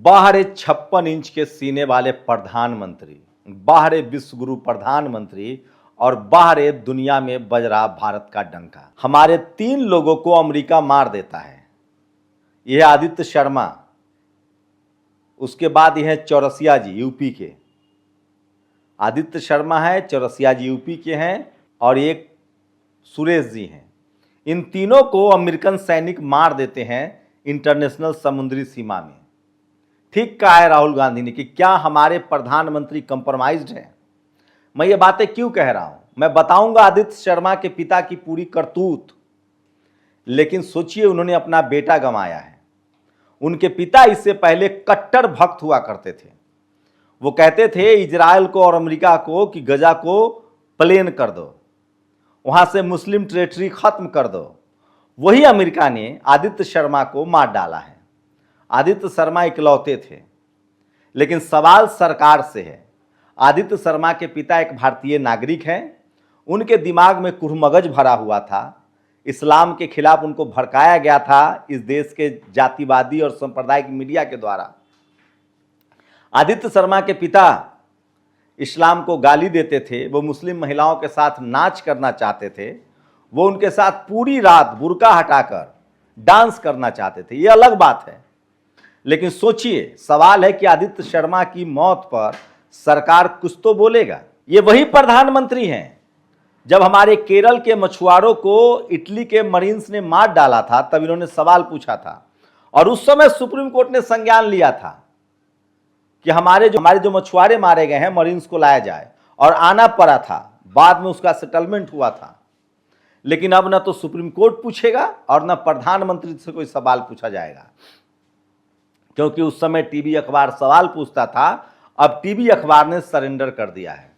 बाहरे 56 इंच के सीने वाले प्रधानमंत्री, बाहरे विश्वगुरु प्रधानमंत्री और बाहरे दुनिया में बज रहा भारत का डंका। हमारे 3 लोगों को अमेरिका मार देता है। यह आदित्य शर्मा, उसके बाद यह चौरसिया जी यूपी के। आदित्य शर्मा है, चौरसिया जी यूपी के हैं और एक सुरेश जी हैं। इन तीनों को अमेरिकन सैनिक मार देते हैं इंटरनेशनल समुद्री सीमा में। ठीक कहा है राहुल गांधी ने कि क्या हमारे प्रधानमंत्री कंप्रोमाइज्ड हैं। मैं ये बातें क्यों कह रहा हूं, मैं बताऊंगा आदित्य शर्मा के पिता की पूरी करतूत। लेकिन सोचिए, उन्होंने अपना बेटा गंवाया है। उनके पिता इससे पहले कट्टर भक्त हुआ करते थे। वो कहते थे इजराइल को और अमेरिका को कि गजा को प्लेन कर दो, वहां से मुस्लिम टेरिटरी खत्म कर दो। वही अमेरिका ने आदित्य शर्मा को मार डाला है। आदित्य शर्मा इकलौते थे, लेकिन सवाल सरकार से है। आदित्य शर्मा के पिता एक भारतीय नागरिक हैं। उनके दिमाग में कुरमगज भरा हुआ था। इस्लाम के खिलाफ उनको भड़काया गया था इस देश के जातिवादी और सांप्रदायिक मीडिया के द्वारा। आदित्य शर्मा के पिता इस्लाम को गाली देते थे। वो मुस्लिम महिलाओं के साथ नाच करना चाहते थे। वो उनके साथ पूरी रात बुर्का हटाकर डांस करना चाहते थे। ये अलग बात है। लेकिन सोचिए, सवाल है कि आदित्य शर्मा की मौत पर सरकार कुछ तो बोलेगा। ये वही प्रधानमंत्री हैं जब हमारे केरल के मछुआरों को इटली के मरीन्स ने मार डाला था, तब इन्होंने सवाल पूछा था और उस समय सुप्रीम कोर्ट ने संज्ञान लिया था कि हमारे जो मछुआरे मारे गए हैं मरीन्स को लाया जाए, और आना पड़ा था। बाद में उसका सेटलमेंट हुआ था। लेकिन अब न तो सुप्रीम कोर्ट पूछेगा और न प्रधानमंत्री से कोई सवाल पूछा जाएगा, क्योंकि उस समय टीवी अखबार सवाल पूछता था। अब टीवी अखबार ने सरेंडर कर दिया है।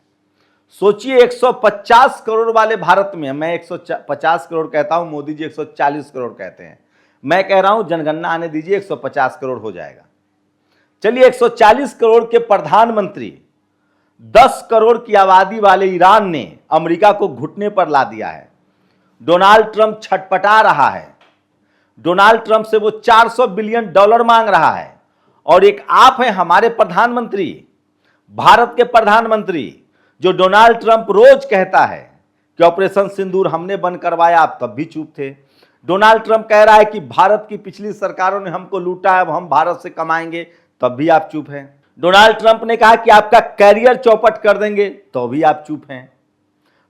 सोचिए, 150 करोड़ वाले भारत में, मैं 150 करोड़ कहता हूं, मोदी जी 140 करोड़ कहते हैं। मैं कह रहा हूं जनगणना आने दीजिए, 150 करोड़ हो जाएगा। चलिए, 140 करोड़ के प्रधानमंत्री 10 करोड़ की आबादी वाले ईरान ने अमेरिका को घुटने पर ला दिया है। डोनाल्ड ट्रंप छटपटा रहा है। डोनाल्ड ट्रंप से वो $400 बिलियन मांग रहा है। और एक आप हैं हमारे प्रधानमंत्री, भारत के प्रधानमंत्री, जो डोनाल्ड ट्रंप रोज कहता है कि ऑपरेशन सिंदूर हमने बंद करवाया, आप तब भी चुप थे। डोनाल्ड ट्रंप कह रहा है कि भारत की पिछली सरकारों ने हमको लूटा है, अब हम भारत से कमाएंगे, तब भी आप चुप हैं। डोनाल्ड ट्रंप ने कहा कि आपका कैरियर चौपट कर देंगे, तो भी आप चुप हैं।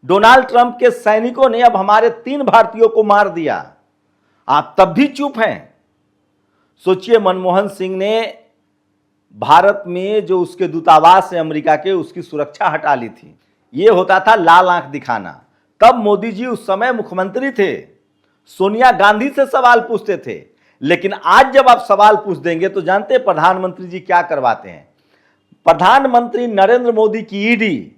डोनाल्ड ट्रंप के सैनिकों ने अब हमारे 3 भारतीयों को मार दिया, आप तब भी चुप हैं। सोचिए, मनमोहन सिंह ने भारत में जो उसके दूतावास है अमेरिका के, उसकी सुरक्षा हटा ली थी। यह होता था लाल आंख दिखाना। तब मोदी जी उस समय मुख्यमंत्री थे, सोनिया गांधी से सवाल पूछते थे। लेकिन आज जब आप सवाल पूछ देंगे तो जानते हैं प्रधानमंत्री जी क्या करवाते हैं। प्रधानमंत्री नरेंद्र मोदी की ईडी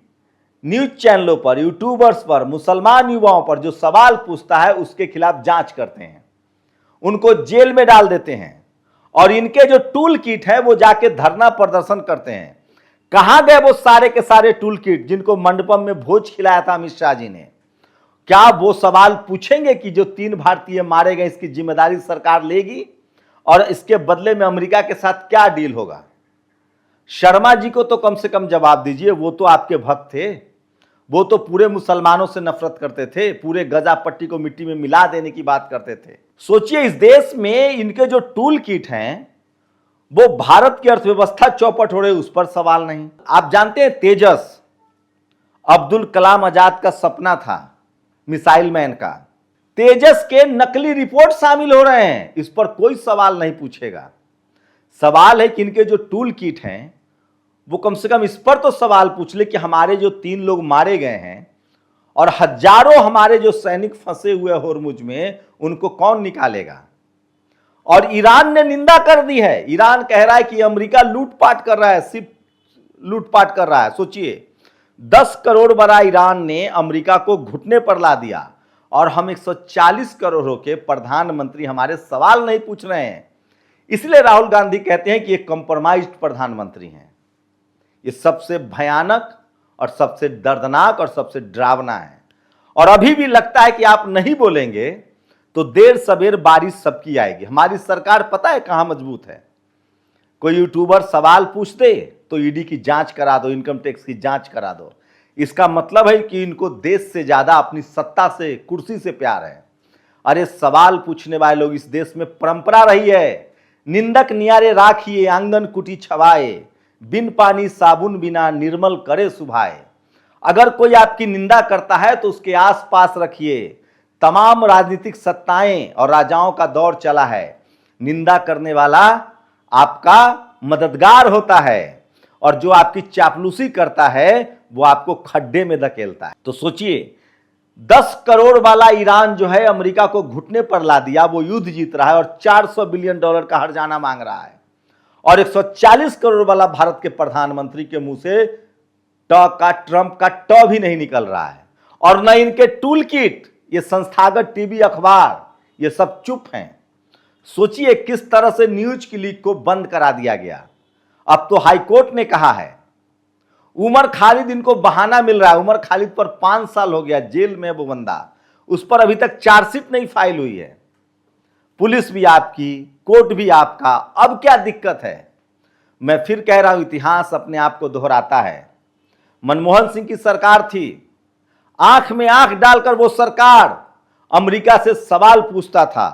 न्यूज चैनलों पर, यूट्यूबर्स पर, मुसलमान युवाओं पर जो सवाल पूछता है उसके खिलाफ जांच करते हैं, उनको जेल में डाल देते हैं। और इनके जो टूल किट है वो जाके धरना प्रदर्शन करते हैं। कहां गए वो सारे के सारे टूल किट जिनको मंडपम में भोज खिलाया था अमित शाह जी ने? क्या वो सवाल पूछेंगे कि जो 3 भारतीय मारे गए इसकी जिम्मेदारी सरकार लेगी और इसके बदले में अमेरिका के साथ क्या डील होगा? शर्मा जी को तो कम से कम जवाब दीजिए। वो तो आपके भक्त थे, वो तो पूरे मुसलमानों से नफरत करते थे, पूरे गजा पट्टी को मिट्टी में मिला देने की बात करते थे। सोचिए, इस देश में इनके जो टूल किट हैं वो भारत की अर्थव्यवस्था चौपट हो रही, उस पर सवाल नहीं। आप जानते हैं तेजस अब्दुल कलाम आजाद का सपना था, मिसाइल मैन का। तेजस के नकली रिपोर्ट शामिल हो रहे हैं, इस पर कोई सवाल नहीं पूछेगा। सवाल है कि इनके जो टूल किट हैं वो कम से कम इस पर तो सवाल पूछ ले कि हमारे जो 3 लोग मारे गए हैं और हजारों हमारे जो सैनिक फंसे हुए होर्मुज में, उनको कौन निकालेगा? और ईरान ने निंदा कर दी है। ईरान कह रहा है कि अमेरिका लूटपाट कर रहा है, सिर्फ लूटपाट कर रहा है। सोचिए, 10 करोड़ बड़ा ईरान ने अमेरिका को घुटने पर ला दिया और हम 140 करोड़ के प्रधानमंत्री हमारे सवाल नहीं पूछ रहे हैं। इसलिए राहुल गांधी कहते हैं कि ये कंप्रोमाइज्ड प्रधानमंत्री हैं। ये सबसे भयानक और सबसे दर्दनाक और सबसे डरावना है। और अभी भी लगता है कि आप नहीं बोलेंगे तो देर सवेर बारिश सबकी आएगी। हमारी सरकार पता है कहां मजबूत है? कोई यूट्यूबर सवाल पूछ दे तो ईडी की जांच करा दो, इनकम टैक्स की जांच करा दो। इसका मतलब है कि इनको देश से ज्यादा अपनी सत्ता से, कुर्सी से प्यार है। अरे सवाल पूछने वाले लोग, इस देश में परंपरा रही है, निंदक नियारे राखिए आंगन कुटी छवाए, बिन पानी साबुन बिना निर्मल करे सुभाए। अगर कोई आपकी निंदा करता है तो उसके आसपास रखिए, तमाम राजनीतिक सत्ताएं और राजाओं का दौर चला है। निंदा करने वाला आपका मददगार होता है और जो आपकी चापलूसी करता है वो आपको खड्डे में धकेलता है। तो सोचिए, 10 करोड़ वाला ईरान जो है अमेरिका को घुटने पर ला दिया, वो युद्ध जीत रहा है और $400 बिलियन का हर्जाना मांग रहा है। और 140 करोड़ वाला भारत के प्रधानमंत्री के मुंह से ट्रंप का ट भी नहीं निकल रहा है। और न इनके टूल किट, ये संस्थागत टीवी अखबार, ये सब चुप हैं। सोचिए किस तरह से न्यूज की लीक को बंद करा दिया गया। अब तो हाईकोर्ट ने कहा है, उमर खालिद, इनको बहाना मिल रहा है, उमर खालिद पर 5 साल हो गया जेल में वो बंदा, उस पर अभी तक चार्जशीट नहीं फाइल हुई है। पुलिस भी आपकी, कोर्ट भी आपका, अब क्या दिक्कत है? मैं फिर कह रहा हूं, इतिहास अपने आप को दोहराता है। मनमोहन सिंह की सरकार थी, आंख में आंख डालकर वो सरकार अमेरिका से सवाल पूछता था।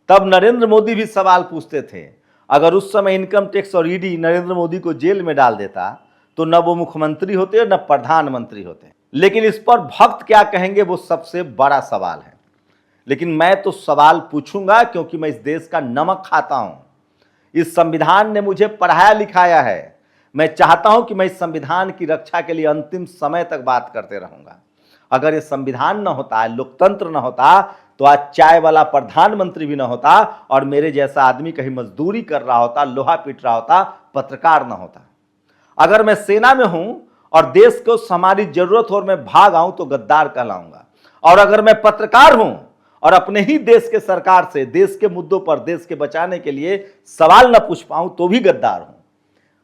तब नरेंद्र मोदी भी सवाल पूछते थे। अगर उस समय इनकम टैक्स और ईडी नरेंद्र मोदी को जेल में डाल देता तो न वो मुख्यमंत्री होते और न प्रधानमंत्री होते। लेकिन इस पर भक्त क्या कहेंगे, वो सबसे बड़ा सवाल है। लेकिन मैं तो सवाल पूछूंगा, क्योंकि मैं इस देश का नमक खाता हूं। इस संविधान ने मुझे पढ़ाया लिखाया है। मैं चाहता हूं कि मैं इस संविधान की रक्षा के लिए अंतिम समय तक बात करते रहूंगा। अगर ये संविधान न होता, लोकतंत्र न होता, तो आज चाय वाला प्रधानमंत्री भी न होता और मेरे जैसा आदमी कहीं मजदूरी कर रहा होता, लोहा पीट रहा होता, पत्रकार न होता। अगर मैं सेना में हूं और देश को हमारी जरूरत हो और मैं भाग आऊं तो गद्दार कहलाऊंगा। और अगर मैं पत्रकार हूं और अपने ही देश के सरकार से, देश के मुद्दों पर, देश के बचाने के लिए सवाल न पूछ पाऊं तो भी गद्दार हूं।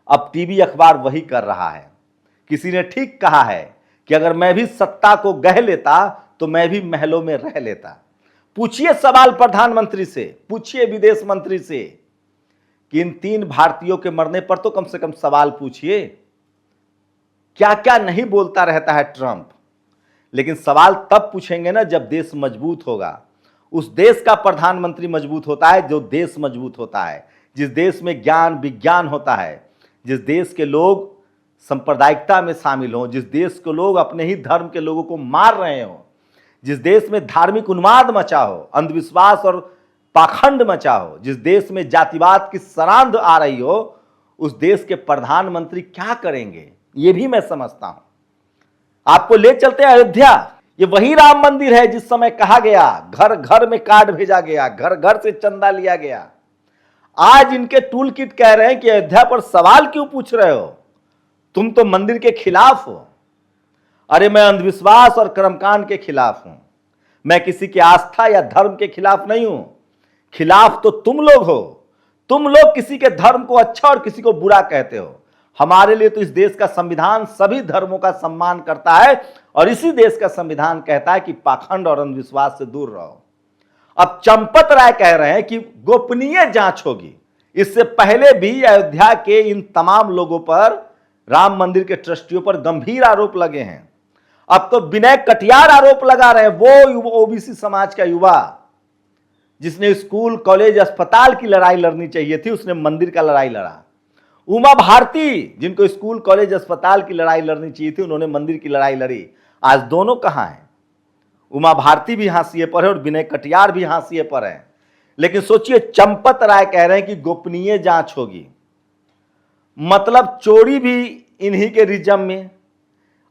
अब टीवी अखबार वही कर रहा है। किसी ने ठीक कहा है कि अगर मैं भी सत्ता को गह लेता तो मैं भी महलों में रह लेता। पूछिए सवाल प्रधानमंत्री से, पूछिए विदेश मंत्री से कि इन 3 भारतीयों के मरने पर तो कम से कम सवाल पूछिए। क्या क्या नहीं बोलता रहता है ट्रंप। लेकिन सवाल तब पूछेंगे ना जब देश मजबूत होगा। उस देश का प्रधानमंत्री मजबूत होता है जो देश मजबूत होता है, जिस देश में ज्ञान विज्ञान होता है, जिस देश के लोग सांप्रदायिकता में शामिल हों, जिस देश के लोग अपने ही धर्म के लोगों को मार रहे हों, जिस देश में धार्मिक उन्माद मचा हो, अंधविश्वास और पाखंड मचा हो, जिस देश में जातिवाद की सरांध आ रही हो, उस देश के प्रधानमंत्री क्या करेंगे ये भी मैं समझता हूं। आपको ले चलते हैं अयोध्या। ये वही राम मंदिर है जिस समय कहा गया, घर घर में कार्ड भेजा गया, घर घर से चंदा लिया गया। आज इनके टूल किट कह रहे हैं कि अयोध्या पर सवाल क्यों पूछ रहे हो, तुम तो मंदिर के खिलाफ हो। अरे मैं अंधविश्वास और कर्मकांड के खिलाफ हूं, मैं किसी की आस्था या धर्म के खिलाफ नहीं हूं। खिलाफ तो तुम लोग हो। तुम लोग किसी के धर्म को अच्छा और किसी को बुरा कहते हो। हमारे लिए तो इस देश का संविधान सभी धर्मों का सम्मान करता है और इसी देश का संविधान कहता है कि पाखंड और अंधविश्वास से दूर रहो। अब चंपत राय कह रहे हैं कि गोपनीय जांच होगी। इससे पहले भी अयोध्या के इन तमाम लोगों पर, राम मंदिर के ट्रस्टियों पर गंभीर आरोप लगे हैं। अब तो विनय कटियार आरोप लगा रहे हैं, वो ओबीसी समाज का युवा जिसने स्कूल कॉलेज अस्पताल की लड़ाई लड़नी चाहिए थी, उसने मंदिर का लड़ाई लड़ा। उमा भारती, जिनको स्कूल कॉलेज अस्पताल की लड़ाई लड़नी चाहिए थी, उन्होंने मंदिर की लड़ाई लड़ी। आज दोनों कहां हैं? उमा भारती भी हाशिए पर है और विनय कटियार भी हाशिए पर है। लेकिन सोचिए, चंपत राय कह रहे हैं कि गोपनीय जांच होगी, मतलब चोरी भी इन्हीं के रिजम में।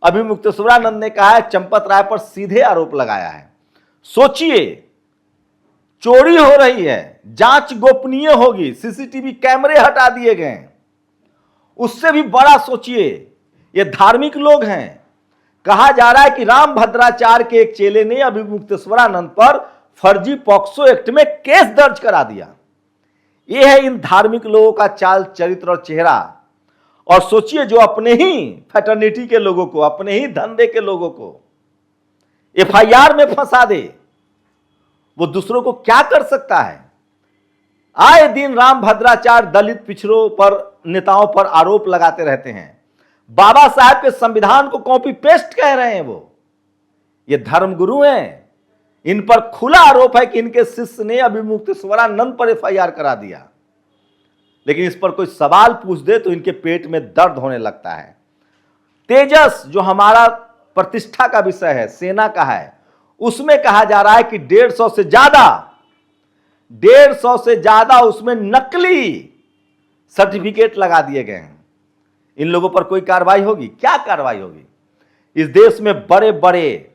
अभी मुक्तेश्वरानंद ने कहा है, चंपत राय पर सीधे आरोप लगाया है। सोचिए, चोरी हो रही है, जांच गोपनीय होगी, सीसीटीवी कैमरे हटा दिए गए। उससे भी बड़ा सोचिए, ये धार्मिक लोग हैं। कहा जा रहा है कि राम भद्राचार्य के एक चेले ने अभी मुक्तेश्वरानंद पर फर्जी पॉक्सो एक्ट में केस दर्ज करा दिया। यह है इन धार्मिक लोगों का चाल चरित्र और चेहरा। और सोचिए, जो अपने ही फैटर्निटी के लोगों को, अपने ही धंधे के लोगों को एफआईआर में फंसा दे, वो दूसरों को क्या कर सकता है? आए दिन राम भद्राचार्य दलित पिछड़ों पर, नेताओं पर आरोप लगाते रहते हैं। बाबा साहब के संविधान को कॉपी पेस्ट कह रहे हैं वो। ये धर्मगुरु हैं, इन पर खुला आरोप है कि इनके शिष्य ने अभिमुक्तेश्वरानंद पर एफआईआर करा दिया। लेकिन इस पर कोई सवाल पूछ दे तो इनके पेट में दर्द होने लगता है। तेजस जो हमारा प्रतिष्ठा का विषय है, सेना का है, उसमें कहा जा रहा है कि 150 से ज्यादा उसमें नकली सर्टिफिकेट लगा दिए गए हैं। इन लोगों पर कोई कार्रवाई होगी? क्या कार्रवाई होगी? इस देश में बड़े बड़े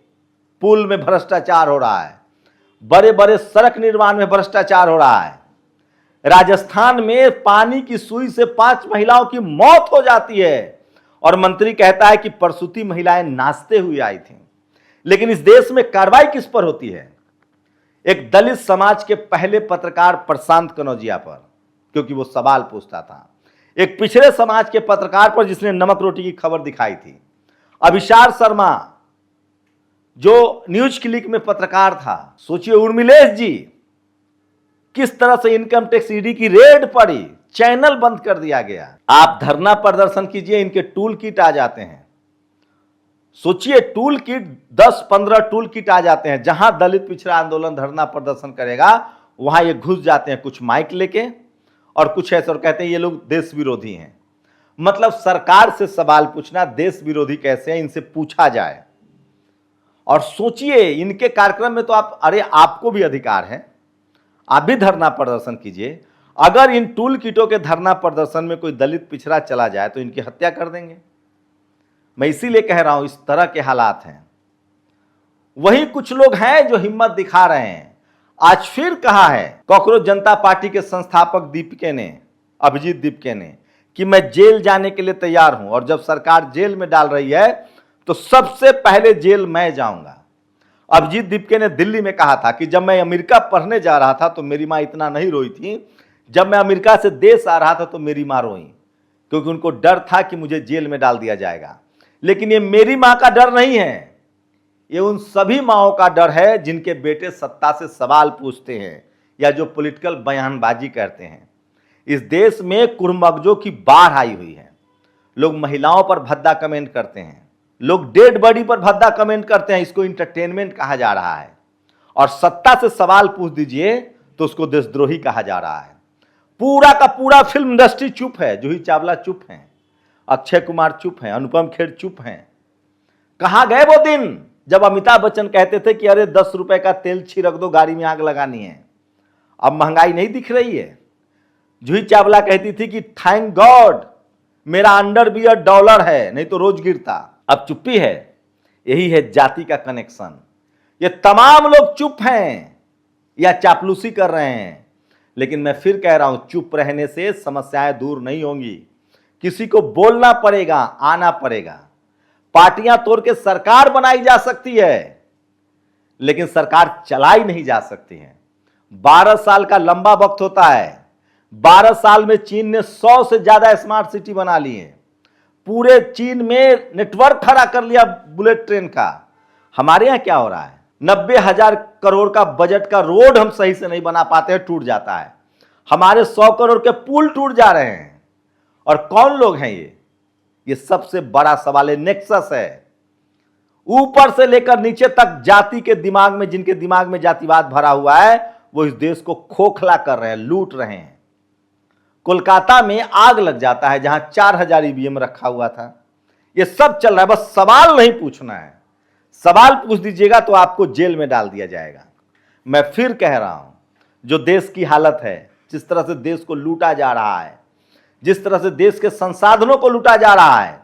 पुल में भ्रष्टाचार हो रहा है, बड़े बड़े सड़क निर्माण में भ्रष्टाचार हो रहा है। राजस्थान में पानी की सुई से 5 महिलाओं की मौत हो जाती है और मंत्री कहता है कि प्रसूति महिलाएं नाचते हुए आई थीं। लेकिन इस देश में कार्रवाई किस पर होती है? एक दलित समाज के पहले पत्रकार प्रशांत कनौजिया पर, क्योंकि वो सवाल पूछता था। एक पिछड़े समाज के पत्रकार पर जिसने नमक रोटी की खबर दिखाई थी। अभिशार शर्मा जो न्यूज क्लिक में पत्रकार था। सोचिए उर्मिलेश जी, किस तरह से इनकम टैक्स ईडी की रेड पड़ी, चैनल बंद कर दिया गया। आप धरना प्रदर्शन कीजिए, इनके टूल किट आ जाते हैं। सोचिए टूल किट, 10-15 टूल किट आ जाते हैं। जहां दलित पिछड़ा आंदोलन धरना प्रदर्शन करेगा वहां ये घुस जाते हैं, कुछ माइक लेके और कुछ ऐसे, और कहते हैं ये लोग देश विरोधी हैं। मतलब सरकार से सवाल पूछना देश विरोधी कैसे है, इनसे पूछा जाए। और सोचिए इनके कार्यक्रम में तो आप, अरे आपको भी अधिकार है, आप भी धरना प्रदर्शन कीजिए। अगर इन टूल किटों के धरना प्रदर्शन में कोई दलित पिछड़ा चला जाए तो इनकी हत्या कर देंगे। मैं इसीलिए कह रहा हूं इस तरह के हालात हैं। वही कुछ लोग हैं जो हिम्मत दिखा रहे हैं। आज फिर कहा है कॉकरोच जनता पार्टी के संस्थापक दीपके ने, अभिजीत दीपके ने, कि मैं जेल जाने के लिए तैयार हूं और जब सरकार जेल में डाल रही है तो सबसे पहले जेल मैं जाऊंगा। अभिजीत दीपके ने दिल्ली में कहा था कि जब मैं अमेरिका पढ़ने जा रहा था तो मेरी मां इतना नहीं रोई थी, जब मैं अमेरिका से देश आ रहा था तो मेरी मां रोई, क्योंकि उनको डर था कि मुझे जेल में डाल दिया जाएगा। लेकिन ये मेरी मां का डर नहीं है, ये उन सभी माओं का डर है जिनके बेटे सत्ता से सवाल पूछते हैं या जो पॉलिटिकल बयानबाजी करते हैं। इस देश में कुर्मगजों की बाढ़ आई हुई है। लोग महिलाओं पर भद्दा कमेंट करते हैं, लोग डेड बॉडी पर भद्दा कमेंट करते हैं, इसको इंटरटेनमेंट कहा जा रहा है। और सत्ता से सवाल पूछ दीजिए तो उसको देशद्रोही कहा जा रहा है। पूरा का पूरा फिल्म इंडस्ट्री चुप है। जूही चावला चुप हैं, अक्षय कुमार चुप हैं, अनुपम खेर चुप हैं। कहां गए वो दिन जब अमिताभ बच्चन कहते थे कि अरे 10 रुपए का तेल छिड़क दो, गाड़ी में आग लगानी है। अब महंगाई नहीं दिख रही है। जूही चावला कहती थी कि थैंक गॉड मेरा अंडरवियर डॉलर है, नहीं तो रोज गिरता। अब चुप्पी है। यही है जाति का कनेक्शन। ये तमाम लोग चुप हैं या चापलूसी कर रहे हैं। लेकिन मैं फिर कह रहा हूं, चुप रहने से समस्याएं दूर नहीं होंगी। किसी को बोलना पड़ेगा, आना पड़ेगा। पार्टियां तोड़ के सरकार बनाई जा सकती है, लेकिन सरकार चलाई नहीं जा सकती है। 12 साल का लंबा वक्त होता है। 12 साल में चीन ने 100 से ज्यादा स्मार्ट सिटी बना ली है। पूरे चीन में नेटवर्क खड़ा कर लिया बुलेट ट्रेन का। हमारे यहां क्या हो रहा है? 90,000 करोड़ का बजट का रोड हम सही से नहीं बना पाते हैं, टूट जाता है। हमारे 100 करोड़ के पुल टूट जा रहे हैं। और कौन लोग हैं ये सबसे बड़ा सवाल है। नेक्सस है, ऊपर से लेकर नीचे तक जाति के दिमाग में, जिनके दिमाग में जातिवाद भरा हुआ है, वो इस देश को खोखला कर रहे हैं, लूट रहे हैं। कोलकाता में आग लग जाता है जहां 4000 ईवीएम रखा हुआ था। ये सब चल रहा है, बस सवाल नहीं पूछना है। सवाल पूछ दीजिएगा तो आपको जेल में डाल दिया जाएगा। मैं फिर कह रहा हूं, जो देश की हालत है, जिस तरह से देश को लूटा जा रहा है, जिस तरह से देश के संसाधनों को लूटा जा रहा है,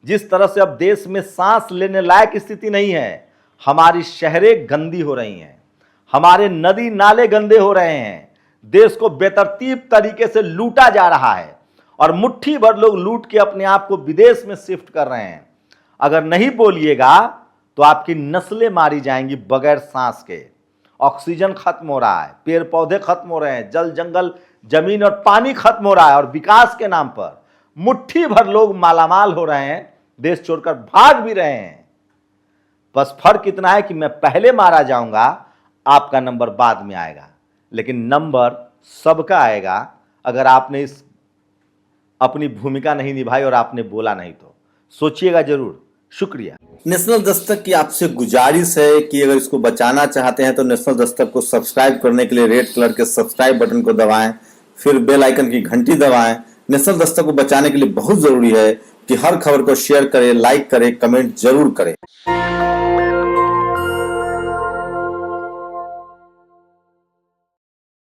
जिस तरह से अब देश में सांस लेने लायक स्थिति नहीं है। हमारी शहरें गंदी हो रही हैं, हमारे नदी नाले गंदे हो रहे हैं, देश को बेतरतीब तरीके से लूटा जा रहा है और मुट्ठी भर लोग लूट के अपने आप को विदेश में शिफ्ट कर रहे हैं। अगर नहीं बोलिएगा तो आपकी नस्लें मारी जाएंगी बगैर सांस के। ऑक्सीजन खत्म हो रहा है, पेड़ पौधे खत्म हो रहे हैं, जल जंगल जमीन और पानी खत्म हो रहा है और विकास के नाम पर मुट्ठी भर लोग मालामाल हो रहे हैं, देश छोड़कर भाग भी रहे हैं। बस फर्क इतना है कि मैं पहले मारा जाऊंगा, आपका नंबर बाद में आएगा, लेकिन नंबर सबका आएगा अगर आपने इस अपनी भूमिका नहीं निभाई और आपने बोला नहीं तो। सोचिएगा जरूर। शुक्रिया। नेशनल दस्तक की आपसे गुजारिश है कि अगर इसको बचाना चाहते हैं तो नेशनल दस्तक को सब्सक्राइब करने के लिए रेड कलर के सब्सक्राइब बटन को दबाएं, फिर बेल आइकन की घंटी दबाएं। नेशनल दस्तक को बचाने के लिए बहुत जरूरी है कि हर खबर को शेयर करें, लाइक करें, कमेंट जरूर करें।